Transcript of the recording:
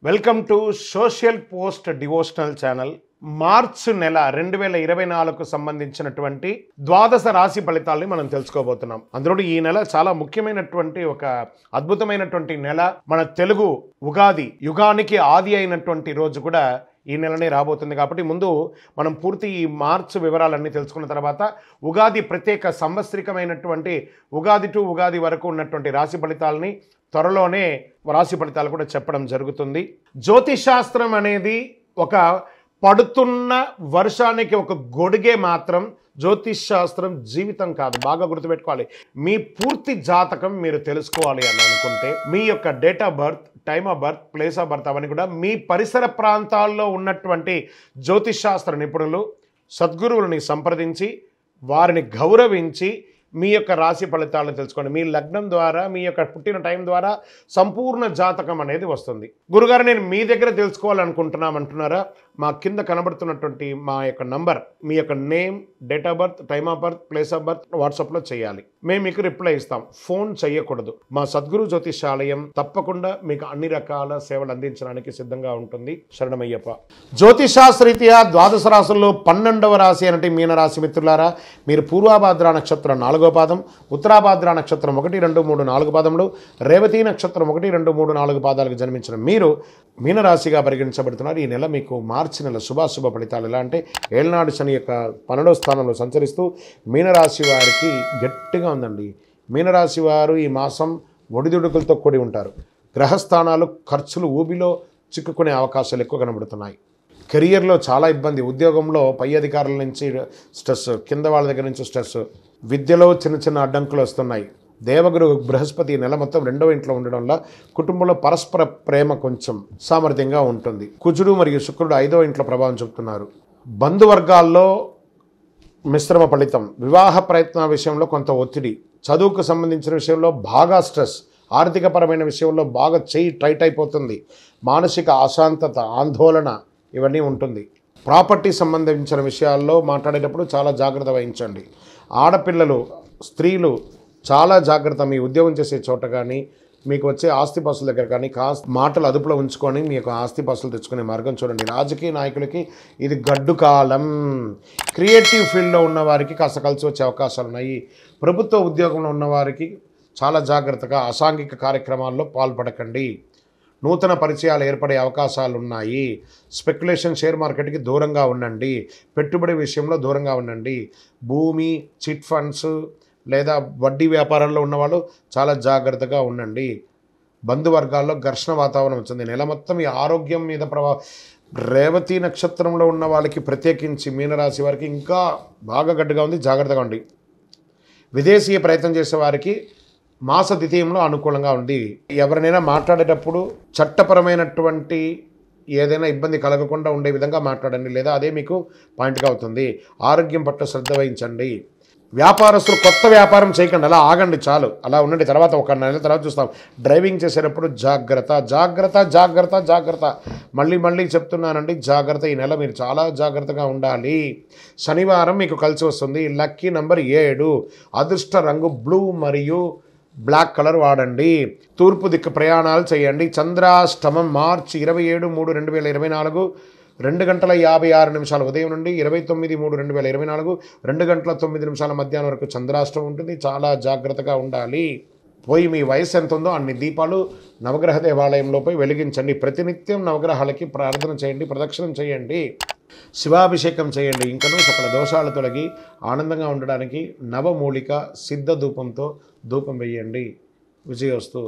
Welcome to social post devotional channel. March నెల 2024కు సంబంధించినటువంటి ద్వాదశ రాశి ఫలితాలని మనం తెలుసుకోబోతున్నాం. అందులో ఈ నెల చాలా ముఖ్యమైనటువంటి ఒక అద్భుతమైనటువంటి నెల. మన తెలుగు ఉగాది యుగానికి ఆది అయినటువంటి రోజు కూడా ఈ నెలనే రాబోతుంది. కాబట్టి ముందు మనం పూర్తి ఈ మార్చ్ వివరాలన్నీ తెలుసుకున్న తర్వాత ఉగాది ప్రత్యేక సంవత్సరికమైనటువంటి ఉగాది టు ఉగాది వరకు ఉన్నటువంటి రాశి ఫలితాలని త్వరలోనే రాశి ఫలితాలు కూడా చెప్పడం జరుగుతుంది. జ్యోతిషాస్త్రం అనేది ఒక పడుతున్న వర్షానికి ఒక గొడుగే మాత్రం. జ్యోతిష్ శాస్త్రం జీవితం కాదు. బాగా గుర్తుపెట్టుకోవాలి. మీ పూర్తి జాతకం మీరు తెలుసుకోవాలి అని అనుకుంటే మీ యొక్క date of birth, time of birth, place of birth అవన్నీ కూడా మీ పరిసర ప్రాంతాల్లో ఉన్నటువంటి జ్యోతిష్ శాస్త్ర నిపుణులు సద్గురువులని సంప్రదించి వారిని గౌరవించి మీ యొక్క రాశి ఫలితాలను తెలుసుకోండి. మీ లగ్నం ద్వారా, మీ యొక్క పుట్టిన టైం ద్వారా సంపూర్ణ జాతకం అనేది వస్తుంది. గురుగారు, నేను మీ దగ్గర తెలుసుకోవాలనుకుంటున్నామంటున్నారా? మా కింద కనబడుతున్నటువంటి మా యొక్క నంబర్, మీ యొక్క name, date of birth, time of birth, place of birth వాట్సాప్లో చేయాలి. మేము మీకు రిప్లై ఇస్తాం. ఫోన్ చేయకూడదు. మా సద్గురు జ్యోతిషాలయం తప్పకుండా మీకు అన్ని రకాల సేవలు అందించడానికి సిద్ధంగా ఉంటుంది. శరణమయ్యప్ప. జ్యోతిషాస్త్రరీత్యా ద్వాదశ రాశుల్లో 12వ రాశి అంటే మీనరాశి మిత్రులారా, మీరు పూర్వాభాద్ర నక్షత్రం 4వ పాదం, ఉత్తరాభాద్ర నక్షత్రం 1, 2, 3, 4 పాదములు, రేవతి నక్షత్రం 1, 2, 3, 4 పాదాలకు జన్మించిన మీరు మీనరాశిగా పరిగణించబడుతున్నారు. ఈ నెల మీకు మార్చి నెల శుభాశుభ ఫలితాలు ఎలా అంటే, ఏళ్ళనాడు శని యొక్క 12వ స్థానంలో సంచరిస్తూ మీనరాశి వారికి గట్టిగా ఉందండి. మీనరాశి వారు ఈ మాసం ఒడిదుడుకులతో కూడి ఉంటారు. గ్రహస్థానాలు ఖర్చులు ఊబిలో చిక్కుకునే అవకాశాలు ఎక్కువ కనబడుతున్నాయి. కెరియర్లో చాలా ఇబ్బంది. ఉద్యోగంలో పై అధికారుల నుంచి స్ట్రెస్, కింద వాళ్ళ దగ్గర నుంచి స్ట్రెస్, విద్యలో చిన్న చిన్న అడ్డంకులు వస్తున్నాయి. దేవగురు బృహస్పతి నెల మొత్తం 2వ ఇంట్లో ఉండడం వల్ల కుటుంబంలో పరస్పర ప్రేమ కొంచెం సామర్థ్యంగా ఉంటుంది. కుజుడు మరియు శుక్రుడు 5వ ఇంట్లో ప్రభావం చూపుతున్నారు. బంధువర్గాల్లో మిశ్రమ ఫలితం. వివాహ ప్రయత్న విషయంలో కొంత ఒత్తిడి, చదువుకు సంబంధించిన విషయంలో బాగా స్ట్రెస్, ఆర్థికపరమైన విషయంలో బాగా చేయి టైట్ అయిపోతుంది. మానసిక అశాంతత, ఆందోళన ఇవన్నీ ఉంటుంది. ప్రాపర్టీ సంబంధించిన విషయాల్లో మాట్లాడేటప్పుడు చాలా జాగ్రత్త వహించండి. ఆడపిల్లలు, స్త్రీలు చాలా జాగ్రత్త. మీ ఉద్యోగం చేసే చోట కానీ, మీకు వచ్చే ఆస్తిపాస్తుల దగ్గర కానీ మాటలు అదుపులో ఉంచుకొని మీ యొక్క ఆస్తిపాస్తులు తెచ్చుకునే మార్గం చూడండి. రాజకీయ నాయకులకి ఇది గడ్డు కాలం. క్రియేటివ్ ఫీల్డ్లో ఉన్నవారికి కాస్త కలిసి వచ్చే అవకాశాలు ఉన్నాయి. ప్రభుత్వ ఉద్యోగంలో ఉన్నవారికి చాలా జాగ్రత్తగా అసాంఘిక కార్యక్రమాల్లో పాల్పడకండి. నూతన పరిచయాలు ఏర్పడే అవకాశాలు ఉన్నాయి. స్పెక్యులేషన్, షేర్ మార్కెట్కి దూరంగా ఉండండి. పెట్టుబడి విషయంలో దూరంగా ఉండండి. భూమి, చిట్ ఫండ్స్ లేదా వడ్డీ వ్యాపారాల్లో ఉన్నవాళ్ళు చాలా జాగ్రత్తగా ఉండండి. బంధువర్గాల్లో ఘర్షణ వాతావరణం వచ్చింది. నెల మొత్తం ఈ ఆరోగ్యం మీద రేవతి నక్షత్రంలో ఉన్న వాళ్ళకి, ప్రత్యేకించి మీనరాశి వారికి ఇంకా బాగా గడ్డగా ఉంది. జాగ్రత్తగా ఉండి. విదేశీయ ప్రయత్నం చేసే వారికి మాస ద్వితీయంలో అనుకూలంగా ఉంది. ఎవరినైనా మాట్లాడేటప్పుడు చట్టపరమైనటువంటి ఏదైనా ఇబ్బంది కలగకుండా ఉండే విధంగా మాట్లాడండి, లేదా అదే మీకు పాయింట్గా అవుతుంది. ఆరోగ్యం పట్ల శ్రద్ధ వహించండి. వ్యాపారస్తులు కొత్త వ్యాపారం చేయకండి, అలా ఆగండి, చాలు అలా ఉండండి. తర్వాత ఒక నెల తర్వాత చూస్తాం. డ్రైవింగ్ చేసేటప్పుడు జాగ్రత్త, జాగ్రత్త, జాగ్రత్త, జాగ్రత్త. మళ్ళీ చెప్తున్నానండి, జాగ్రత్త. ఈ నెల మీరు చాలా జాగ్రత్తగా ఉండాలి. శనివారం మీకు కలిసి వస్తుంది. Lucky number 7. అదృష్ట రంగు బ్లూ మరియు బ్లాక్ కలర్ వాడండి. తూర్పు దిక్కు ప్రయాణాలు చేయండి. చంద్రాష్టమం మార్చి 27, 3, 2024 2:56 ఉదయం నుండి 29, 3, 2024 2:09 మధ్యాహ్నం వరకు చంద్రాష్టమం ఉంటుంది. చాలా జాగ్రత్తగా ఉండాలి. పోయి మీ వయసు ఎంత ఉందో అన్ని దీపాలు నవగ్రహ దేవాలయంలో పోయి వెలిగించండి. ప్రతినిత్యం నవగ్రహాలకి ప్రార్థన చేయండి, ప్రదక్షిణం చేయండి, శివాభిషేకం చేయండి. ఇంకనూ సకల దోషాలు తొలగి ఆనందంగా ఉండడానికి నవమూలిక సిద్ధ ధూపంతో ధూపం వేయండి. విజయోస్తు.